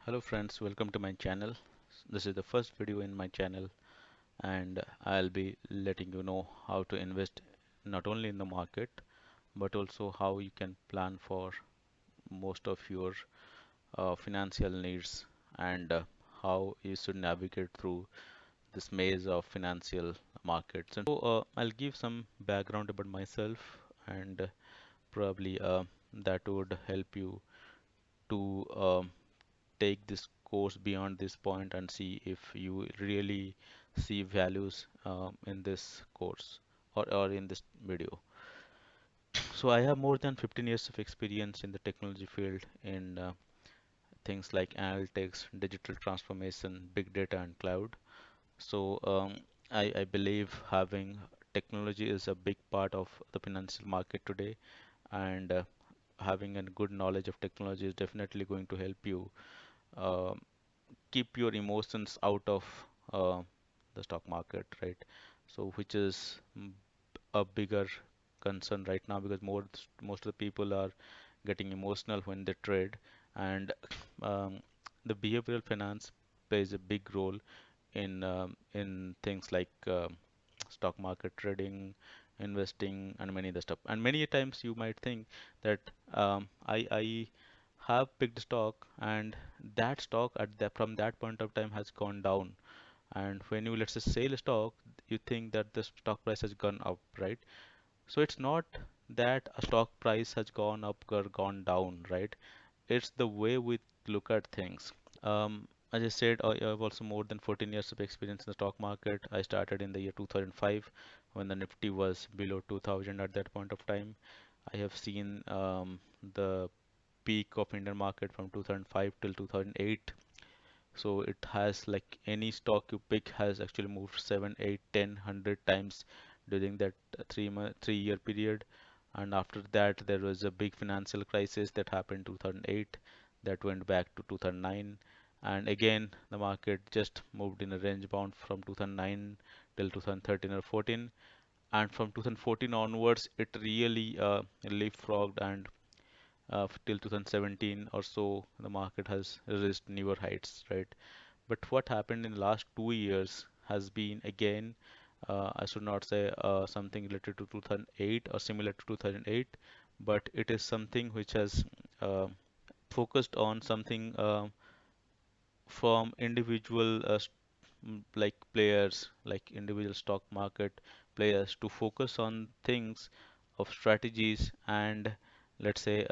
Hello friends, welcome to my channel. This is the first video in my channel and I'll be letting you know how to invest not only in the market but also how you can plan for most of your financial needs and how you should navigate through this maze of financial markets. And I'll give some background about myself and probably that would help you to take this course beyond this point and see if you really see values in this course or in this video. So I have more than 15 years of experience in the technology field in things like analytics, digital transformation, big data, and cloud. So I believe having technology is a big part of the financial market today, and having a good knowledge of technology is definitely going to help you uh, keep your emotions out of uh, the stock market, right? So, which is a bigger concern right now because most of the people are getting emotional when they trade, and um, the behavioral finance plays a big role in things like stock market trading, investing, and many other stuff. And many times you might think that I have picked stock and that stock from that point of time has gone down. And when you let's say sell a stock, you think that the stock price has gone up, right? So it's not that a stock price has gone up or gone down, right? It's the way we look at things. As I said, I have also more than 14 years of experience in the stock market. I started in the year 2005 when the Nifty was below 2000 at that point of time. I have seen the peak of Indian market from 2005 till 2008. So it has like any stock you pick has actually moved 7, 8, 10, 100 times during that 3 year period. And after that, there was a big financial crisis that happened 2008 that went back to 2009. And again, the market just moved in a range bound from 2009 till 2013 or 14. And from 2014 onwards, it really leapfrogged and till 2017 or so, the market has reached newer heights, right? But what happened in the last 2 years has been again, I should not say something related to 2008 or similar to 2008, but it is something which has uh, focused on something from individual like players, like individual stock market players to focus on things of strategies and let's say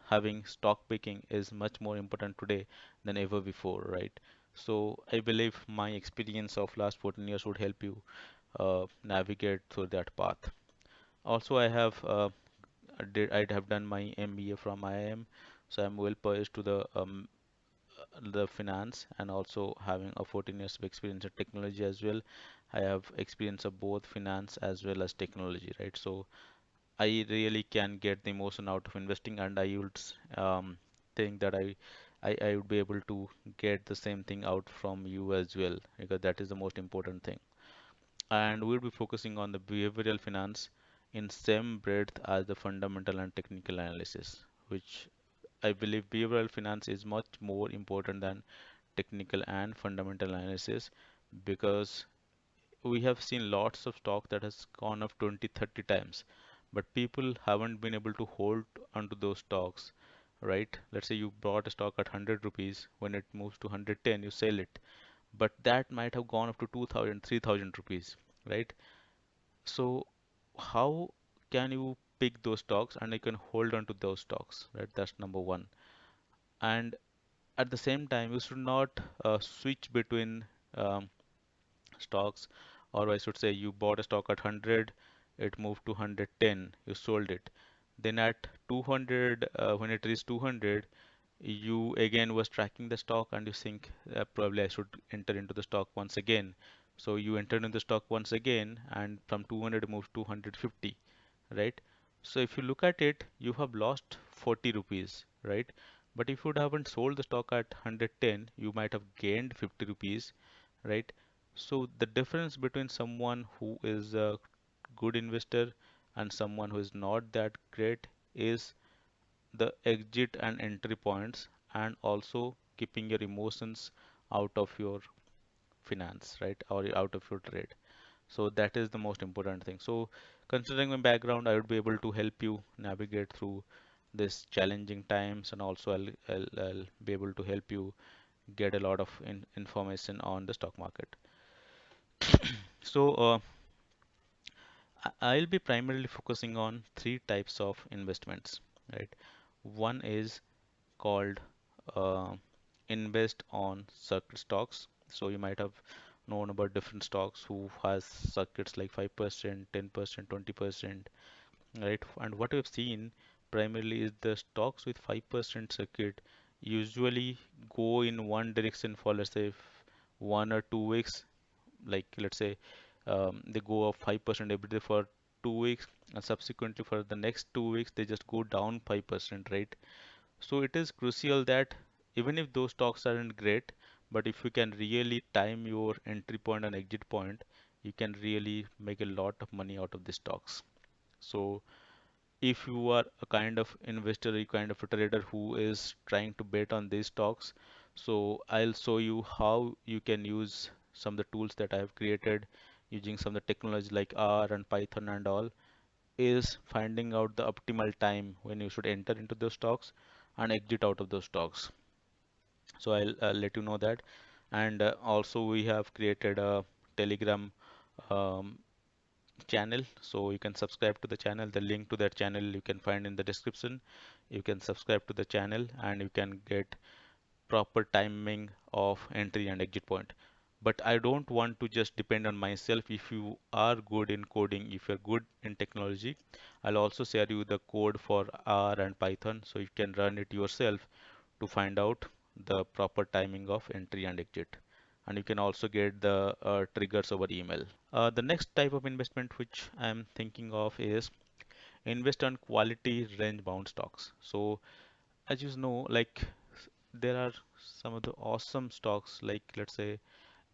having stock picking is much more important today than ever before, right? So I believe my experience of last 14 years would help you navigate through that path. Also, I have done my MBA from IIM, so I'm well poised to the finance and also having a 14 years of experience in technology as well. I have experience of both finance as well as technology, right? So I really can get the emotion out of investing, and I would think that I would be able to get the same thing out from you as well because that is the most important thing. And we'll be focusing on the behavioral finance in same breadth as the fundamental and technical analysis, which I believe behavioral finance is much more important than technical and fundamental analysis because we have seen lots of stock that has gone up 20, 30 times, but people haven't been able to hold onto those stocks, right? Let's say you bought a stock at 100 rupees, when it moves to 110, you sell it, but that might have gone up to 2000, 3000 rupees, right? So, how can you pick those stocks and you can hold on to those stocks, right? That's number one. And at the same time, you should not switch between um, stocks, or I should say, you bought a stock at 100, it moved to 110, you sold it. Then at 200, when it reached 200, you again was tracking the stock and you think probably I should enter into the stock once again. So you entered in the stock once again, and from 200 it moved to 150, right? So if you look at it, you have lost 40 rupees, right? But if you haven't sold the stock at 110, you might have gained 50 rupees, right? So the difference between someone who is a good investor and someone who is not that great is the exit and entry points and also keeping your emotions out of your finance, right? Or out of your trade. So that is the most important thing. So considering my background, I would be able to help you navigate through this challenging times, and also I'll be able to help you get a lot of information on the stock market. So I'll be primarily focusing on three types of investments, right? One is called uh, invest on circuit stocks. So you might have known about different stocks who has circuits like 5%, 10%, 20%, right? And what we've seen primarily is the stocks with 5% circuit usually go in one direction for, let's say, 1 or 2 weeks. Like let's say they go up 5% every day for 2 weeks, and subsequently for the next 2 weeks they just go down 5%, right? So it is crucial that even if those stocks aren't great, but if you can really time your entry point and exit point, you can really make a lot of money out of the stocks. So if you are a kind of investor, a kind of a trader who is trying to bet on these stocks, so I'll show you how you can use some of the tools that I have created using some of the technology like R and Python and all, is finding out the optimal time when you should enter into those stocks and exit out of those stocks. So I'll let you know that. And also we have created a Telegram um, channel, so you can subscribe to the channel. The link to that channel you can find in the description. You can subscribe to the channel and you can get proper timing of entry and exit point. But I don't want to just depend on myself. If you are good in coding, if you're good in technology, I'll also share you the code for R and Python so you can run it yourself to find out the proper timing of entry and exit. And you can also get the triggers over email. The next type of investment which I'm thinking of is invest on quality range bound stocks. So as you know, like there are some of the awesome stocks like let's say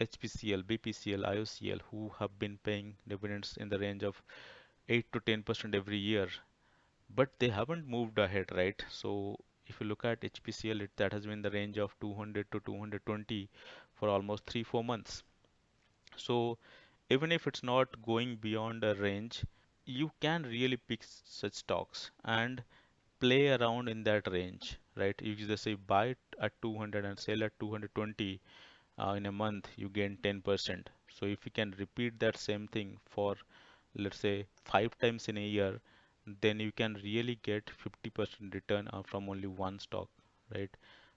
HPCL, BPCL, IOCL who have been paying dividends in the range of 8 to 10% every year, but they haven't moved ahead, right? So if you look at HPCL, that has been in the range of 200 to 220 for almost 3 4 months. So even if it's not going beyond a range, you can really pick such stocks and play around in that range, right? You just say buy it at 200 and sell at 220 in a month, you gain 10%. So if you can repeat that same thing for, let's say, 5 times in a year, then you can really get 50% return from only one stock, right?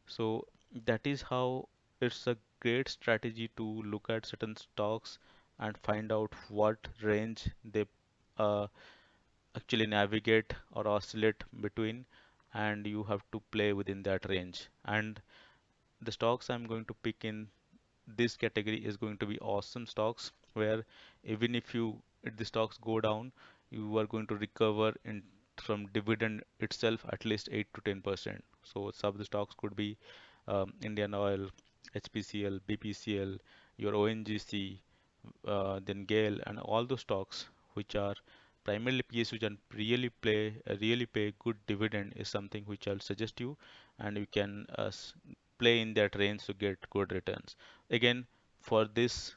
So that is how it's a great strategy to look at certain stocks and find out what range they uh, actually navigate or oscillate between, and you have to play within that range. And the stocks I'm going to pick in this category is going to be awesome stocks where even if the stocks go down, you are going to recover in from dividend itself at least 8 to 10%. So some of the stocks could be Indian Oil, HPCL, BPCL, your ONGC, then GAIL, and all those stocks which are primarily PSUs and really pay good dividend is something which I'll suggest you, and you can play in that range to get good returns. Again, for this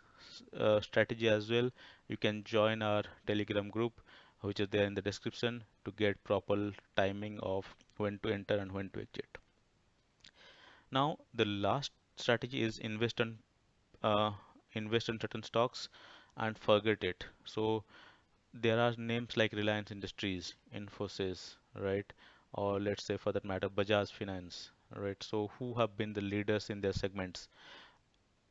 strategy as well, you can join our Telegram group, which is there in the description, to get proper timing of when to enter and when to exit. Now, the last strategy is uh, invest in certain stocks and forget it. So there are names like Reliance Industries, Infosys, right? Or let's say for that matter, Bajaj Finance, right? So who have been the leaders in their segments.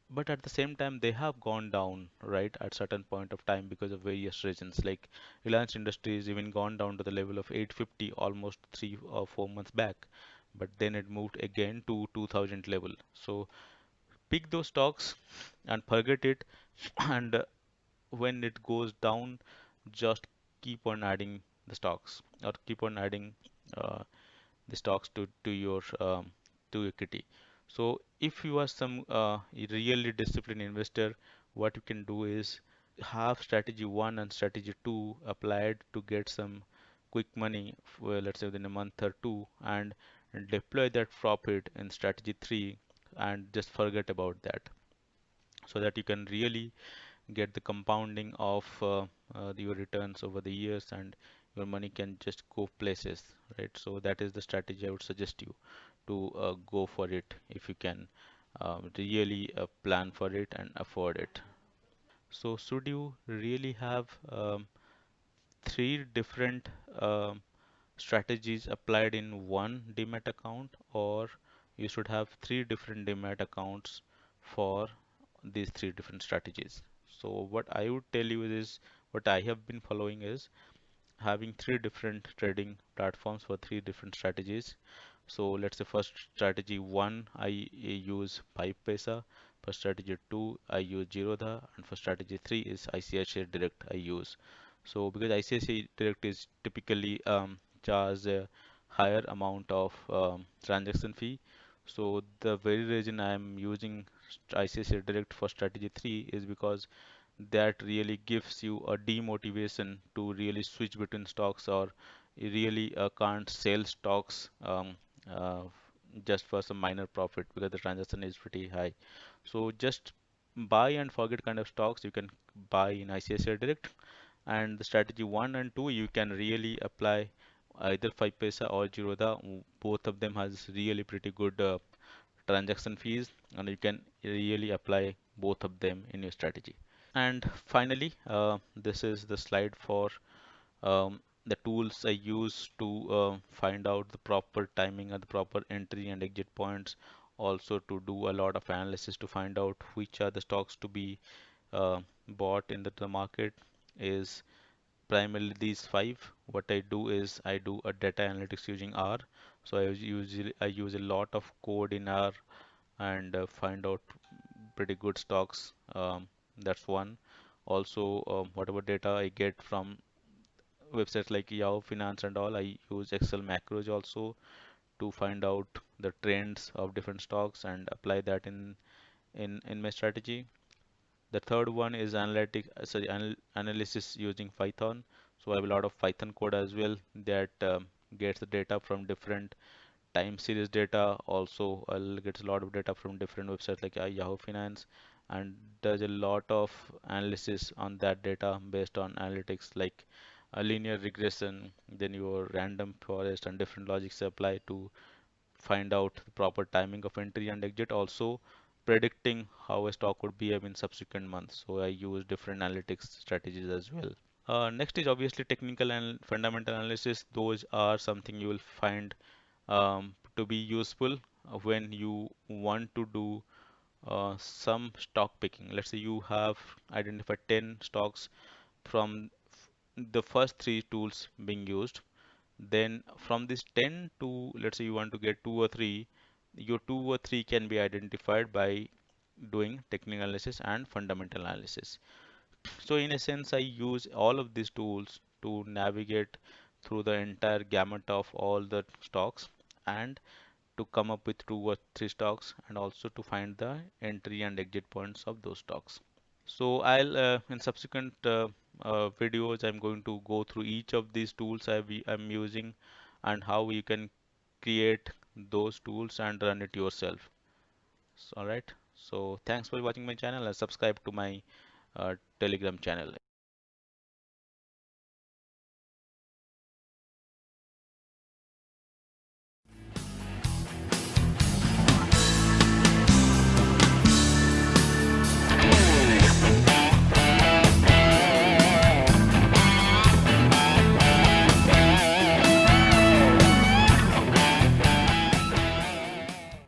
But at the same time, they have gone down, right, at certain point of time because of various reasons. Like Reliance Industries even gone down to the level of 850 almost 3 or 4 months back, but then it moved again to 2000 level. So pick those stocks and forget it, and when it goes down, just keep on adding the stocks or keep on adding uh, the stocks to your to equity. So if you are some really disciplined investor, what you can do is have strategy one and strategy two applied to get some quick money, for, let's say within a month or two, and deploy that profit in strategy three and just forget about that, so that you can really get the compounding of your returns over the years, and your money can just go places, right? So that is the strategy I would suggest you to go for it if you can really plan for it and afford it. So should you really have three different strategies applied in one demat account, or you should have three different demat accounts for these three different strategies? So what I would tell you is, what I have been following is having three different trading platforms for three different strategies. So let's say first strategy one, I use 5paisa. For strategy two, I use Zerodha, and for strategy three is ICICI Direct I use. So because ICICI Direct is typically charge a higher amount of transaction fee, so the very reason I am using ICICI Direct for strategy three is because that really gives you a demotivation to really switch between stocks, or you really can't sell stocks uh, just for some minor profit because the transaction is pretty high. So just buy and forget kind of stocks you can buy in ICICI Direct, and the strategy one and two you can really apply either 5paisa or Zerodha. Both of them has really pretty good transaction fees, and you can really apply both of them in your strategy. And finally, this is the slide for the tools I use to find out the proper timing and the proper entry and exit points. Also to do a lot of analysis to find out which are the stocks to be bought in the market is primarily these five. What I do is I do a data analytics using R. So I use a lot of code in R and find out pretty good stocks. That's one. Also, whatever data I get from websites like Yahoo Finance and all, I use Excel macros also to find out the trends of different stocks and apply that in my strategy. The third one is analysis using Python. So I have a lot of Python code as well that gets the data from different time series data. Also, I'll get a lot of data from different websites like Yahoo Finance, and does a lot of analysis on that data based on analytics like a linear regression, then your random forest and different logics apply to find out the proper timing of entry and exit. Also, predicting how a stock would behave in subsequent months. So I use different analytics strategies as well. Next is obviously technical and fundamental analysis. Those are something you will find to be useful when you want to do some stock picking. Let's say you have identified 10 stocks from the first three tools being used. Then from this 10 to, let's say you want to get two or three, your two or three can be identified by doing technical analysis and fundamental analysis. So in a sense, I use all of these tools to navigate through the entire gamut of all the stocks, and to come up with two or three stocks, and also to find the entry and exit points of those stocks. So I'll in subsequent videos I'm going to go through each of these tools I'm using, and how you can create those tools and run it yourself. So, all right. So thanks for watching my channel, and subscribe to my Telegram channel.